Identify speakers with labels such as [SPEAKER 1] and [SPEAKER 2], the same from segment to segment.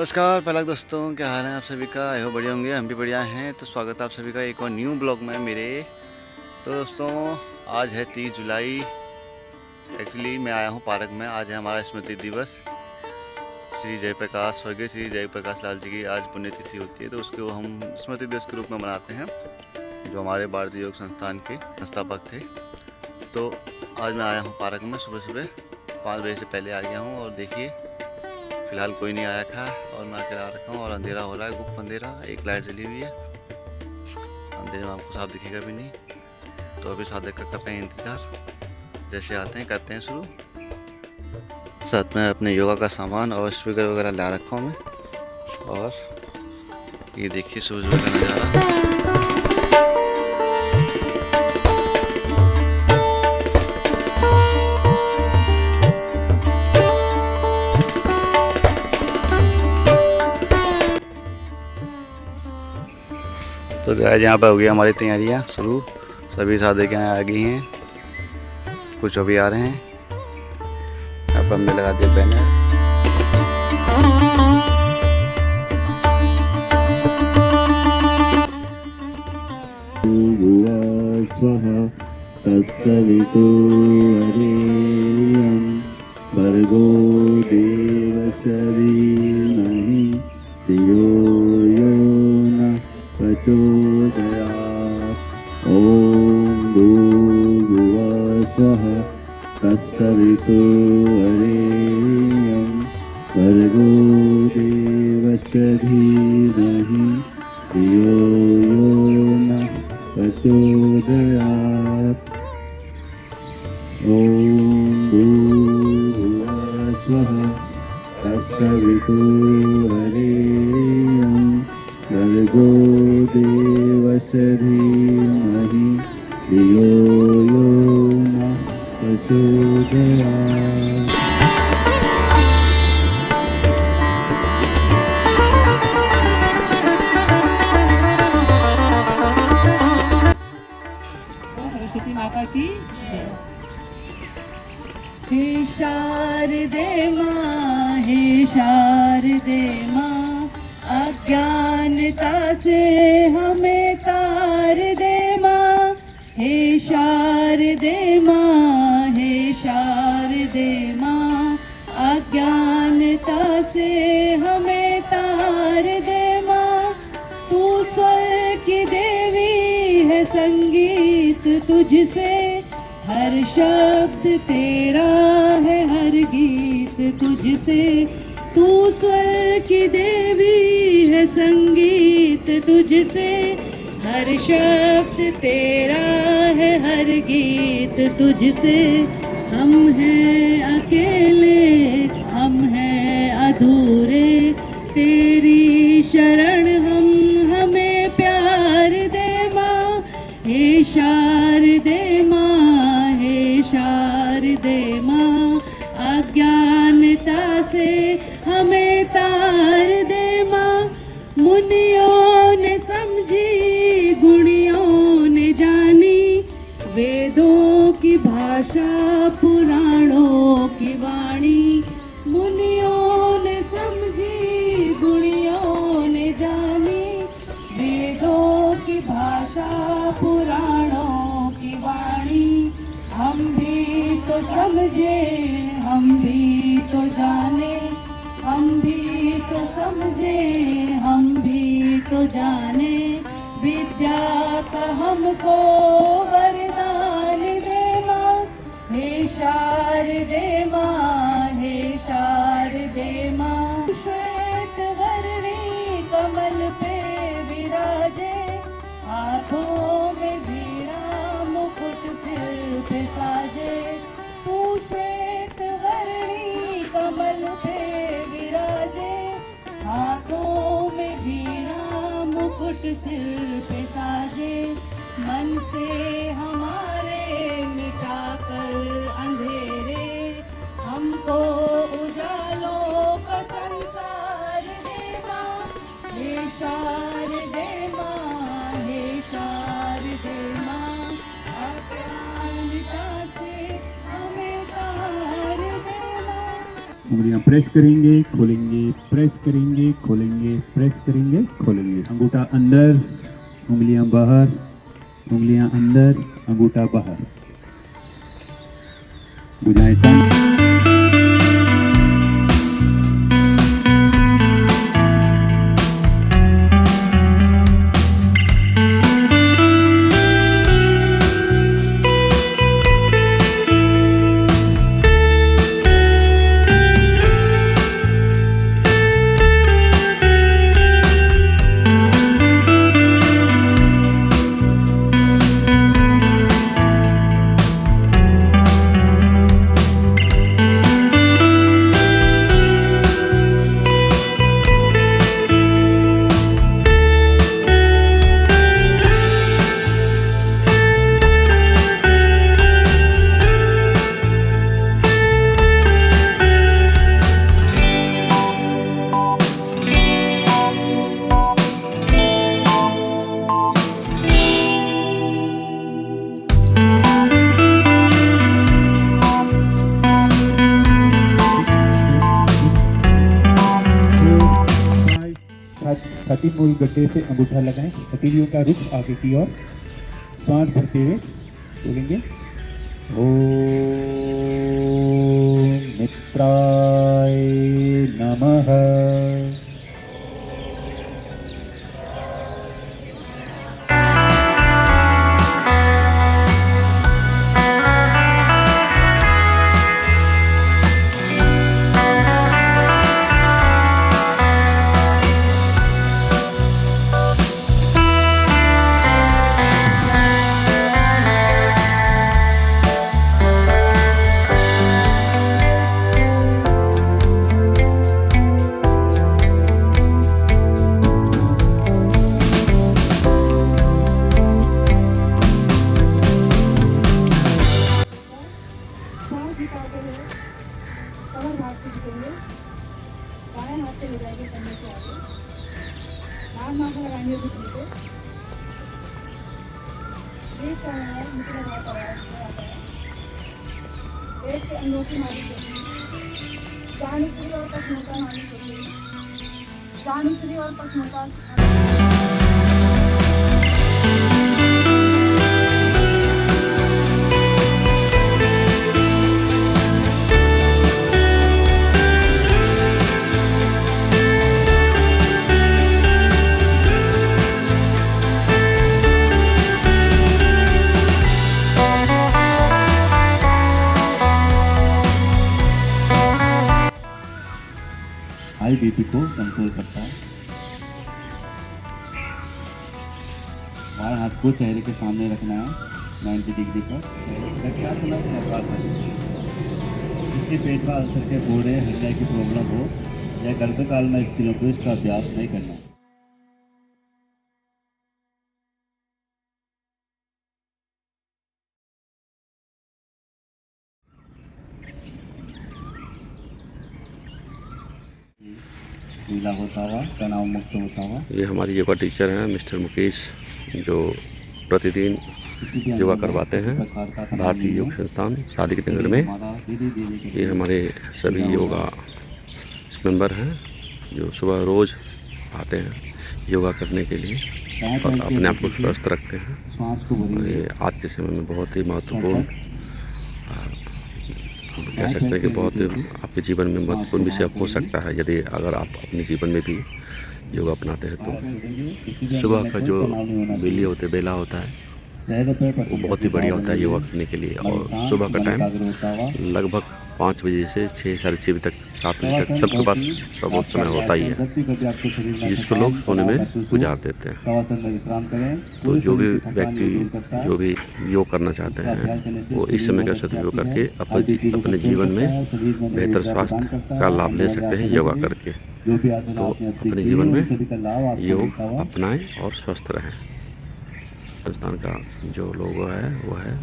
[SPEAKER 1] नमस्कार पहला दोस्तों, क्या हाल है आप सभी का। आई हो बढ़िया होंगे, हम भी बढ़िया हैं। तो स्वागत है आप सभी का एक और न्यू ब्लॉग में मेरे। तो दोस्तों, आज है 30 जुलाई। एक्चुअली मैं आया हूँ पार्क में। आज है हमारा स्मृति दिवस। श्री जयप्रकाश स्वर्गीय श्री जयप्रकाश लाल जी की आज पुण्यतिथि होती है, तो उसको हम स्मृति दिवस के रूप में मनाते हैं, जो हमारे भारतीय योग संस्थान के संस्थापक थे। तो आज मैं आया हूँ पार्क में सुबह सुबह 5 बजे से पहले आ गया हूँ। और देखिए, फिलहाल कोई नहीं आया था और मैं अकेला आ रखा हूँ और अंधेरा हो रहा है, गुप्त अंधेरा। एक लाइट जली हुई है, अंधेरे में आपको साफ दिखेगा भी नहीं। तो अभी साथ देखकर करते हैं इंतज़ार। जैसे आते हैं करते हैं शुरू। साथ में अपने योगा का सामान और स्पीकर वगैरह ला रखा हूँ मैं। और ये देखिए सुबह सुबह का नज़ारा। तो गाइस, यहाँ पर हो गई हमारी तैयारियाँ शुरू। सभी साथ के आ गई हैं, कुछ अभी आ रहे हैं। यहाँ पर हमने लगा दिया बैनर।
[SPEAKER 2] भर्गो देवस्य धीमहि धियो यो न प्रचोदयात्। ॐ भूर्भुवः स्वः तत्सवितुर्वरेण्यं भर्गो देवस्य धीमहि धियो यो न प्रचोदयात्। ॐ भूर्भुवः स्वः तत्सवितुर्वरेण्यं भर्गो देवस्य धीमहि धियो यो न प्रचोदयात्।
[SPEAKER 3] सरस्वती माता की जय। हे शारदे माँ, हे शारदे माँ, अज्ञानता से हमें तार दे माँ। हे शारदे माँ, हे शारदे माँ, अज्ञानता से हमें तार दे माँ। तू स्वर्ग की देवी है, संगीत तुझसे हर शब्द तेरा है, हर गीत तुझसे। तू स्वर्ग की देवी है, संगीत तुझसे हर शब्द तेरा है, हर गीत तुझसे। हम हैं अकेले, हम हैं अधूरे, तेरी शरण हम हमें प्यार दे माँ। हे शारदे माँ, हे शारदे माँ, अज्ञानता से हमें तार दे माँ। मुनियों ने समझी, गुणियों ने जानी, वेदों की भाषा पुराणों की वाणी। मुनियों ने समझी, गुणियों ने जानी, वेदों की भाषा पुराणों की वाणी। हम भी तो समझे, हम भी तो जाने, हम भी तो समझे, हम भी तो जाने। विद्या का हमको वरदान दे माँ। हे शारदे माँ, हे शारदे माँ, श्वेत वर्णी कमल पे विराजे, हाथों में वीणा मुकुट सिर पे साजे। तू श्वेत वर्णी कमल पे विराजे, हाथों में वीणा मुकुट सिर पे साजे। मन से हमारे मिटाकर अंधेरे, हमको उजालों का संसार दे माँ। हे शारदे माँ, हे शारदे माँ, अज्ञानता से हमें तार दे माँ।
[SPEAKER 2] उंगलियां प्रेस करेंगे, खोलेंगे, प्रेस करेंगे, खोलेंगे, प्रेस करेंगे, खोलेंगे। अंगूठा अंदर, उंगलियां बाहर, उंगलियां अंदर, अंगूठा बाहर। भुजाएं तंग। छाती मूल गड्ढे से अंगूठा लगाएं, हथेलियों का रुख आगे की ओर, सांस भरते हुए बोलेंगे ओम मित्राय नमः।
[SPEAKER 3] कमर भाग से झुकेंगे, बाएं हाथ से ले जाएंगे कंधे के आगे, नाक लगाएंगे घुटने पे, पेट का है निचला भाग आता है, पेट के अंगों की मालिश करेंगे, जान उतरी और पश्चिमोत्तान मालिश करेंगे, जान उतरी और पश्चिमोत्तान।
[SPEAKER 2] हाई बीपी को कंट्रोल करता है। बाएं हाथ को चेहरे के सामने रखना है 90 डिग्री पर। जिसके पेट में अल्सर के फोड़े, हृदय की प्रॉब्लम हो या गर्भकाल में स्त्रियों को इसका अभ्यास नहीं करना। ढीला होता हुआ, तनाव मुक्त होता हुआ।
[SPEAKER 1] ये हमारे योगा टीचर हैं मिस्टर मुकेश, जो प्रतिदिन योगा करवाते हैं भारतीय योग संस्थान सादिक नगर में। ये हमारे सभी योगा मेंबर हैं जो सुबह रोज़ आते हैं योगा करने के लिए और अपने आप को स्वस्थ रखते हैं। और ये आज के समय में बहुत ही महत्वपूर्ण, कह सकते हैं कि बहुत आपके जीवन में महत्वपूर्ण विषय हो सकता है यदि अगर आप अपने जीवन में भी योगा अपनाते हैं तो। सुबह का जो बेला होता है वो बहुत ही बढ़िया होता है योगा करने के लिए। और सुबह का टाइम लगभग 5 बजे से 6 साढ़े 6 बजे तक 7 बजे तक सबके पास बहुत समय होता ही है, जिसको लोग सोने में गुजार देते हैं। तो जो भी व्यक्ति जो भी योग करना चाहते हैं वो इस समय का सदुपयोग करके अपने जीवन में बेहतर स्वास्थ्य का लाभ ले सकते हैं योगा करके। तो अपने जीवन में योग अपनाएं और स्वस्थ रहें। राजस्थान का जो लोगो है वो है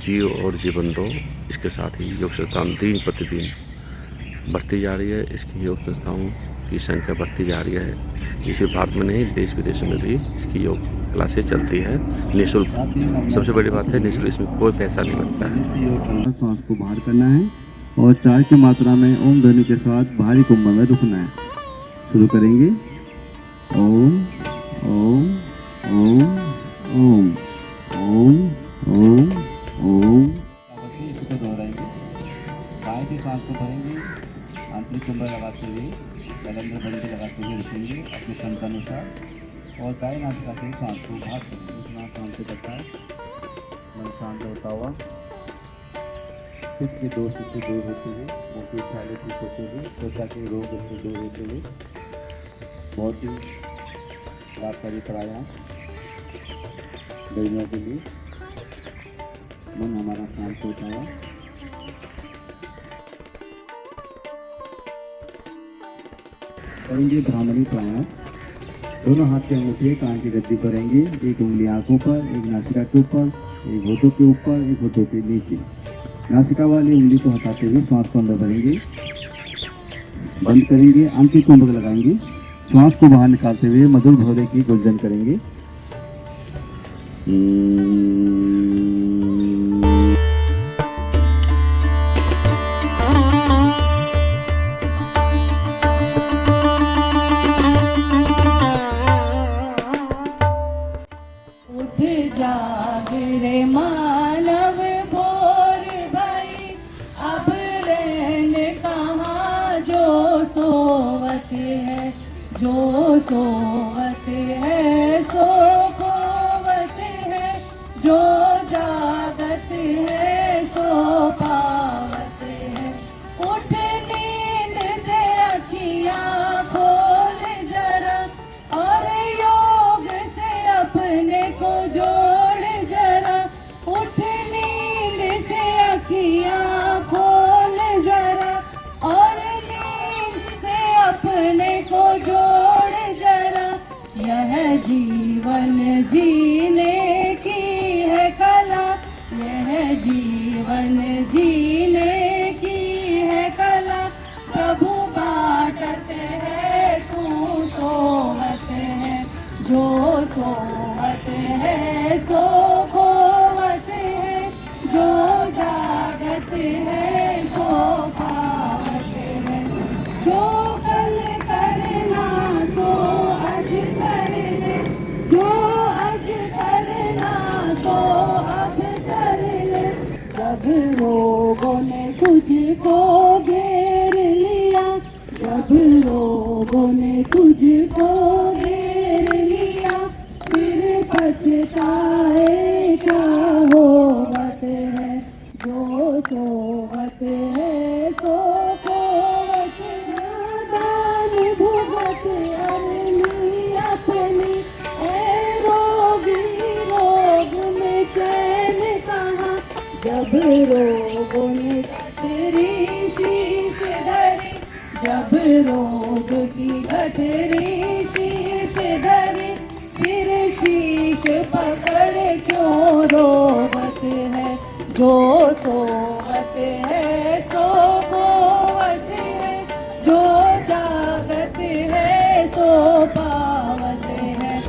[SPEAKER 1] जियो और जीवन दो। इसके साथ ही योग संस्थान दिन प्रतिदिन बढ़ती जा रही है। इसकी योग संस्थाओं की संख्या बढ़ती जा रही है। ये सिर्फ भारत में नहीं, देश विदेशों में भी इसकी योग क्लासेस चलती है निःशुल्क। सबसे बड़ी बात है निःशुल्क, इसमें कोई पैसा नहीं लगता है।
[SPEAKER 2] सांस को बाहर करना है, और 4 की मात्रा में ओम ध्वनि के साथ बाहरी कुंभ में रुकना है। शुरू करेंगे। ओम ओम ओम ओम ओम ओम ओम। इसको दोहराएंगे। बाएं से सांस को भरेंगे, आंतरिक कुंभ लगाते हुए कैलेंडर बंद लगाते हुए रुकेंगे अपने क्षमता अनुसार और दाएं नासिका से सांस को बाहर करेंगे। इतना सांस से करता है मन शांत होता हुआ पित्त के दोष से दूर होते हुए, मुंह की छाले ठीक होते हुए, त्वचा के रोग से दूर होते हुए। बहुत ही लाभकारी प्राणायाम गर्मियों के लिए। मन हमारा शांत होता है। करेंगे भ्रामरी प्राणायाम। दोनों हाथ के अंगूठे कान की गद्दी पर रहेंगे। एक उंगली आंखों पर, एक नासिका के ऊपर, एक होठों के ऊपर, एक होठों के नीचे। नासिका वाली उंगली को हटाते हुए श्वास को अंदर भरेंगे, बंद करेंगे, आंतरिक कुंभ लगाएंगे। श्वास को बाहर निकालते हुए मधुर भौरे की गुंजन करेंगे।
[SPEAKER 3] उठ जाग रे मानव भोर भई, अब रैन कहाँ जो सोवत है, जो सोवत है सो खोवत है, जो जागत है सो पावत है। उठ नींद से अखियाँ खोल जरा, और योग से अपने को जोड़ जरा। उठ नींद से अखियाँ खोल जरा, और नींद से अपने को जोड़ जरा। यह जीवन जीने की है कला, यह जीवन जीने की है कला। प्रभु बाटत है तू सोवत है, जो सोवत है सो खोवत है, जो जागत है सो पावत है। जो कल करना सो आज कर ले, जो आज करना सो अब कर ले। जब रोगों ने तुझको घेर लिया, जब रोगों ने तुझको घेर लिया, फिर पछताए क्या होवत है, जो सोवत है सो खोवत है। दान भुगत अरनी अपनी, ए रोगी रोग में चैन कहाँ। जब रोगों ने तेरी शीश धरी, जब रोग की गठरी शीश धरी, फिर शीश पकड़ क्यों रोवत है, जो सोवत है सो खोवत है, जो जागत है सो पावत है।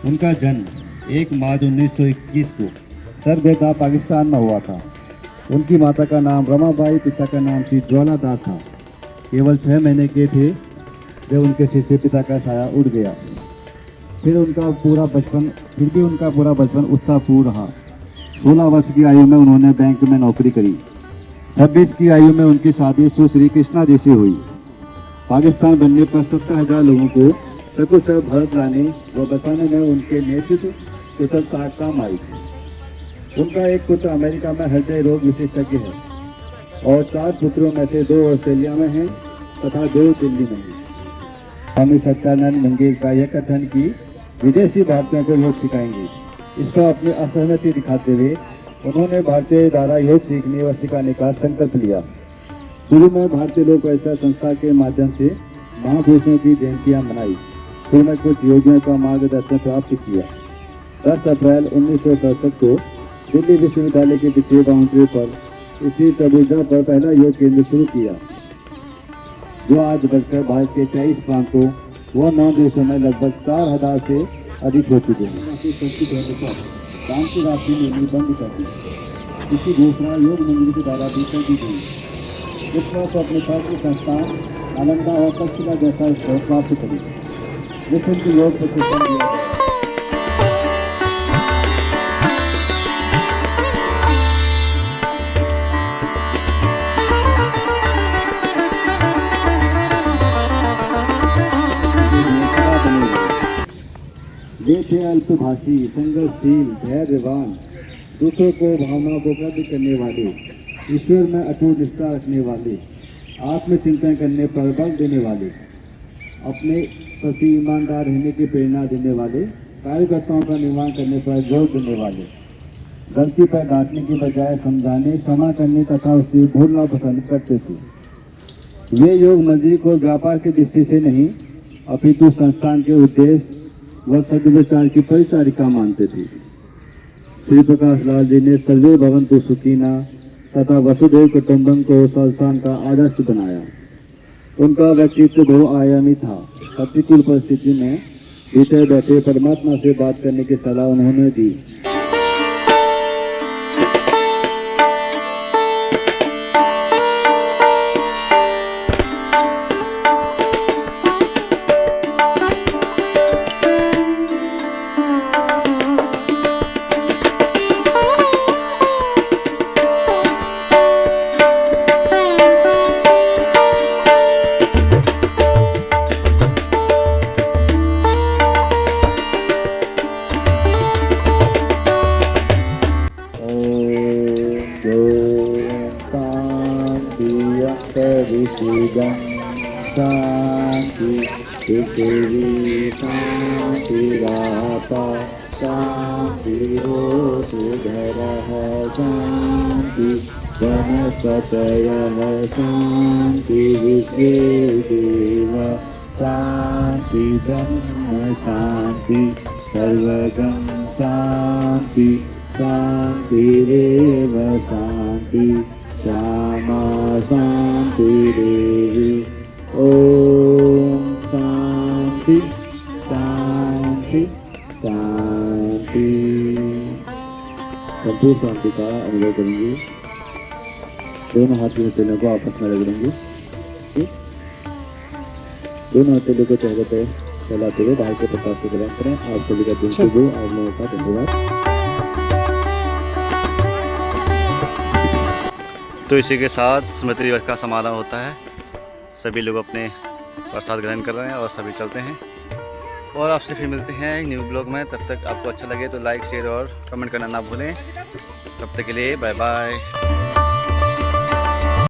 [SPEAKER 2] उनका जन्म 1 मार्च 1921 को सरगोदा पाकिस्तान में हुआ था। उनकी माता का नाम रमाबाई, पिता का नाम श्री ज्वाला दास था। केवल 6 महीने के थे जब उनके सिर से पिता का साया उड़ गया। फिर भी उनका पूरा बचपन उत्साहपूर्ण रहा। 16 वर्ष की आयु में उन्होंने बैंक में नौकरी करी। 26 की आयु में उनकी शादी सुश्री कृष्णा जी से हुई। पाकिस्तान बनने पर 70,000 लोगों को सकुशल भारत लाने व बसाने में उनके नेतृत्व कुशलता काम आई। उनका एक पुत्र अमेरिका में हृदय रोग विशेषज्ञ है और 4 पुत्रों में से 2 ऑस्ट्रेलिया में हैं तथा 2 दिल्ली में हैं। स्वामी सत्यानंद मंगेर का यह कथन कि विदेशी भारतीयों को योग सिखाएंगे, इसका अपनी असहमति दिखाते हुए उन्होंने भारतीय द्वारा योग सीखने व सिखाने का संकल्प लिया। शुरू में भारतीय लोक ऐसा संस्था के माध्यम से महापुरुषों की जयंतियां मनाई। फिर में कुछ योगियों का मार्गदर्शन प्राप्त किया। 10 अप्रैल 1967 को दिल्ली विश्वविद्यालय के पिछले बाउंड्री पर इसी प्रबुद्धा पर पहला योग केंद्र शुरू किया, जो आज बढ़कर भारत के 23 प्रांतों व 9 देशों में लगभग 4,000 से अधिक हो चुके हैं। काम की राशि लेनी बंद कर दी। इसकी घोषणा योग मंदिर के द्वारा भी कर दी गई। इस वर्ष अपने छात्र संस्थान नालंदा और तक्षशिला जैसा स्तर प्राप्त करी, जिसमें उनकी योग प्रशिक्षण दिया गया। वे थे अल्पभाषी, संघर्षशील, धैर्यवान, दूसरों को भावनाओं को व्यक्त करने वाले, ईश्वर में अटूट निष्ठा रखने वाले, आत्मचिंतन करने पर बल देने वाले, अपने प्रति ईमानदार रहने की प्रेरणा देने वाले, कार्यकर्ताओं का निर्माण करने पर जोर देने वाले, गलती पर डांटने की बजाय समझाने, क्षमा करने तथा उसे भूलना पसंद करते थे। वे योग मंदिर को व्यापार की दृष्टि से नहीं अपितु संस्थान के उद्देश्य व सद्विचार की परिचारिका मानते थे। श्री प्रकाश लाल जी ने सर्वे भवन्तु सुखिना तथा वसुधैव कुटुंबकम को संस्थान का आदर्श बनाया। उनका व्यक्तित्व बहुआयामी था। प्रतिकूल परिस्थिति में भीतर बैठे परमात्मा से बात करने की सलाह उन्होंने दी। शांति पृथ्वी शांतिरापा शांति रोषधरः शांति वनस्पतयः शांति विश्वे देव शांति ब्रह्म शांति सर्वगं शांति शांतिरेव शांति श्यामा शांतिरेव। ओम शांति शांति शांति। संपूर्ण शांति का अनुभव करेंगे। दोनों हाथ की हथेलियों को आपस में रगड़ेंगे। दोनों हथेलियों को चेहरे पे फैलाते हुए बाहर के प्रकाश से ग्रहण करें। आप सभी का दिन शुभ हो। आप लोगों का धन्यवाद।
[SPEAKER 1] तो इसी के साथ स्मृति दिवस का समारोह होता है। सभी लोग अपने प्रसाद ग्रहण कर रहे हैं और सभी चलते हैं। और आपसे फिर मिलते हैं न्यू ब्लॉग में। तब तक आपको अच्छा लगे तो लाइक शेयर और कमेंट करना ना भूलें। तब तक के लिए बाय बाय।